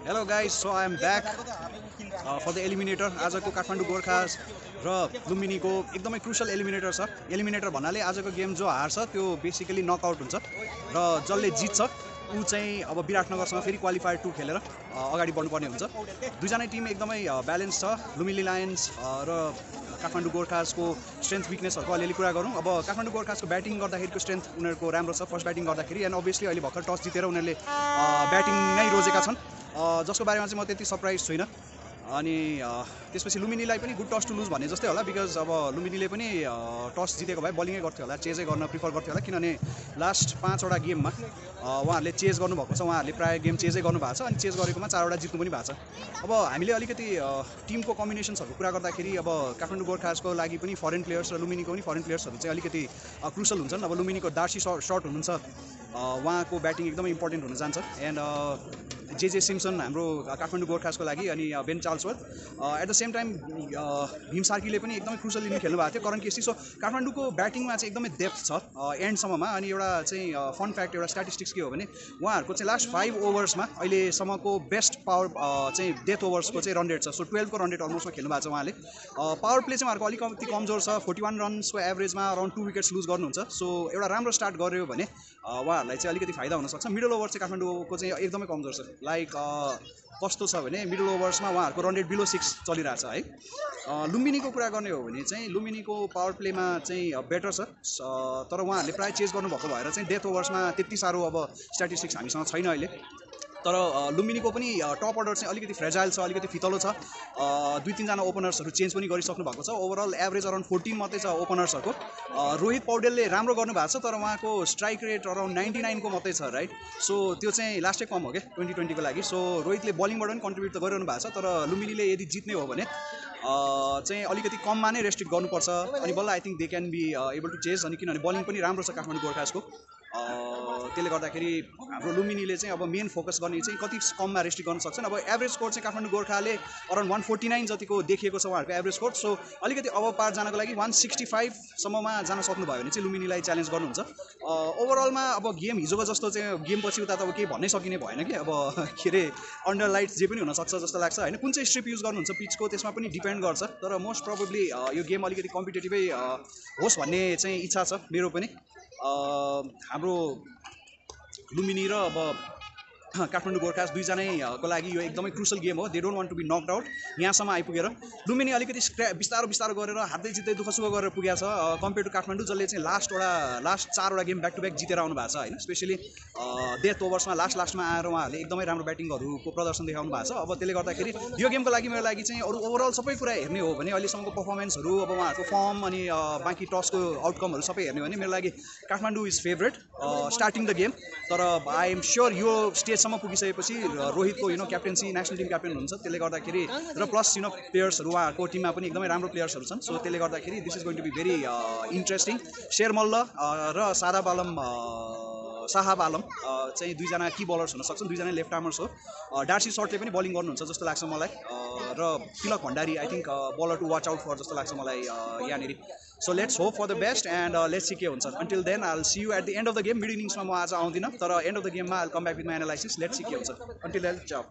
Hello guys, so I am back for the eliminator. आजको Kathmandu Gorkhas र लुम्बिनीको एकदमै crucial eliminator छ। एलिमिनेटर भन्नाले आजको गेम जो हार्छ त्यो बेसिकली नकआउट हुन्छ र जसले जित्छ ऊ चाहिँ अब विराटनगरसँग फेरि क्वालिफायर 2 खेलेर अगाडि बढ्नुपर्ने हुन्छ। दुईजना टिम एकदमै ब्यालेन्स छ। लुम्बिनी लायन्स र काठमाडौँ गोर्खासको स्ट्रेन्थ विकनेसहरुको अलिअलि कुरा गरौँ। अब काठमाडौँ गोर्खासको ब्याटिङ गर्दाखेरिको स्ट्रेन्थ उनीहरुको राम्रो छ फर्स्ट ब्याटिङ गर्दाखेरि, एन्ड अभियसली अहिले भर्खर टस जितेर उनीहरुले ब्याटिङ नै रोजेका छन्, जसको बारेमा चाहिँ म त्यति सरप्राइज छुइनँ। अनि त्यसपछि लुम्बिनीलाई पनि गुड टस टु लुज भन्ने जस्तै होला, बिकज अब लुम्बिनीले पनि टस जितेको भए बलिङै गर्थ्यो होला, चेजै गर्न प्रिफर गर्थ्यो होला, किनभने लास्ट 5वटा गेममा उहाँहरूले चेज गर्नुभएको छ। उहाँहरूले प्रायः गेम चेजै गर्नुभएको छ अनि चेज गरेकोमा 4वटा जित्नु पनि भएको छ। अब हामीले अलिकति टिमको कम्बिनेसन्सहरूको कुरा गर्दाखेरि अब काठमाडौँ गोर्खासको लागि पनि फरेन प्लेयर्स र लुम्बिनीको पनि फरेन प्लेयर्सहरू चाहिँ अलिकति क्रुसल हुन्छन्। अब लुम्बिनीको दार्सी सर्ट हुनुहुन्छ, उहाँको ब्याटिङ एकदमै इम्पोर्टेन्ट हुन जान्छ। एन्ड जे सिम्सन हाम्रो काठमाडौँ गोर्खासको लागि, अनि Ben Charlesworth at the same time Bhim सार्कीले पनि एकदमै क्रुसल इनिङ खेल्नु भएको थियो करण केसी। सो काठमाडौँको ब्याटिङमा चाहिँ एकदमै डेप्थ छ एन्डसम्ममा। अनि एउटा चाहिँ फन फ्याक्ट, एउटा स्ट्याटिस्टिक्स के हो भने उहाँहरूको चाहिँ लास्ट 5 ओभर्समा अहिलेसम्मको बेस्ट पावर चाहिँ डेथ ओभर्सको चाहिँ रन रेट छ। सो 12 को रन रेट अलमोस्टमा खेल्नु भएको छ उहाँले। पावर प्ले चाहिँ उहाँहरूको अलिकति कमजोर छ, 41 रन्सको एभरेजमा अराउन्ड 2 विकेट्स लुज गर्नुहुन्छ। सो एउटा राम्रो स्टार्ट गर्यो भने उहाँहरूलाई चाहिँ अलिकति फाइदा हुनसक्छ। मिडल ओभर चाहिँ काठमाडौँको चाहिँ एकदमै कमजोर छ। लाइक कस्तो छ भने मिडल ओभर्समा उहाँहरूको रन रेट बिलो 6 चलिरहेछ है। लुम्बिनीको कुरा गर्ने हो भने चाहिँ लुम्बिनीको पावर प्लेमा चाहिँ बेटर छ, तर उहाँहरूले प्रायः चेज गर्नुभएको भएर चाहिँ डेथ ओभर्समा त्यति साह्रो अब स्ट्याटिस्टिक्स हामीसँग छैन अहिले। तर लुम्बिनीको पनि टप अर्डर चाहिँ अलिकति फ्रेजाइल छ, अलिकति फितलो छ। 2-3जना ओपनर्सहरू चेन्ज पनि गरिसक्नु भएको छ। ओभरअल एभरेज अराउन्ड 14 मात्रै छ ओपनर्सहरूको। रोहित पौडेलले राम्रो गर्नुभएको छ, तर उहाँको स्ट्राइक रेट अराउन्ड 99 को मात्रै छ राइट। सो त्यो चाहिँ लास्टै कम हो क्या 2020 को लागि। सो रोहितले बलिङबाट पनि कन्ट्रिब्युट त गरिरहनु भएको छ, तर लुम्बिनीले यदि जित्ने हो भने चाहिँ अलिकति कममा नै रेस्ट्रिक्ट गर्नुपर्छ, अनि बल्ल I think they can be able to chase. अनि किनभने बलिङ पनि राम्रो छ काठमाडौँ गोर्खासको, त्यसले गर्दाखेरि हाम्रो लुम्बिनीले चाहिँ अब मेन फोकस गर्ने चाहिँ कति कममा रेस्ट्रिक्ट गर्न सक्छन्। अब एभरेज स्कोर चाहिँ काठमाडौँ गोर्खाले अराउन्ड 149 जतिको देखिएको छ उहाँहरूको एभरेज स्कोर। सो अलिकति अब पार जानको लागि 165 सम्ममा जान सक्नुभयो भने चाहिँ लुम्बिनीलाई च्यालेन्ज गर्नुहुन्छ। ओभरअलमा अब गेम हिजोको जस्तो चाहिँ गेम पछि उता त अब केही भन्नै सकिने भएन कि, अब के अरे अन्डर लाइट्स जे पनि हुनसक्छ जस्तो लाग्छ होइन। कुन चाहिँ स्ट्रिप युज गर्नुहुन्छ पिचको त्यसमा पनि डिपेन्ड गर्छ, तर मोस्ट प्रोबेबली यो गेम अलिकति कम्पिटेटिभै होस् भन्ने चाहिँ इच्छा छ मेरो पनि। हाम्रो लुम्बिनी र अब काठमाडौँ गोर्खास दुईजनाको लागि यो एकदमै क्रुसल गेम हो। They don't want to be knocked out. यहाँसम्म आइपुगेर लुम्बिनी अलिकति बिस्तारो गरेर हार्दै जित्दै दुःख गरेर पुगेको छ कम्पेयर टु काठमाडौँ, जसले चाहिँ लास्ट 4वटा गेम ब्याक टु ब्याक जितेर आउनु भएको छ होइन। स्पेसली डेथ ओभर्समा लास्टमा आएर उहाँहरूले एकदमै राम्रो ब्याटिङहरूको प्रदर्शन देखाउनु भएको छ। अब त्यसले गर्दाखेरि यो गेमको लागि मेरो लागि चाहिँ अरू ओभरअल सबै कुरा हेर्ने हो भने अहिलेसम्मको पर्फर्मेन्सहरू, अब उहाँहरूको फर्म अनि बाँकी टसको आउटकमहरू सबै हेर्ने हो भने मेरो लागि Kathmandu is favourite starting the game. तर आई एम स्योर यो स्टेजसम्म पुगिसकेपछि रोहितको क्याप्टेन्सी नेसनल टिम क्याप्टेन हुन्छ, त्यसले गर्दाखेरि र प्लस प्लेयर्सहरू उहाँहरूको टिममा पनि एकदमै राम्रो प्लेयर्सहरू छन्। सो त्यसले गर्दाखेरि this is going to be very interesting. Sher Malla र साहब आलम चाहिँ दुईजना की बलर्स हुन सक्छन्, दुईजना लेफ्ट आर्मर्स हो। डार्सी सर्टले पनि बलिङ गर्नुहुन्छ जस्तो लाग्छ मलाई, र Tilak Bhandari I think bowler to watch out for जस्तो लाग्छ मलाई यहाँनिर। So let's hope for the best and let's see के हुन्छ। Until then I will see you at the end of the game. Mid इनिङ्समा म आज आउँदिनँ, तर एन्ड अफ द गेममा I will come back with my analysis. Let's see के हुन्छ। अन्टिल देन चाउ।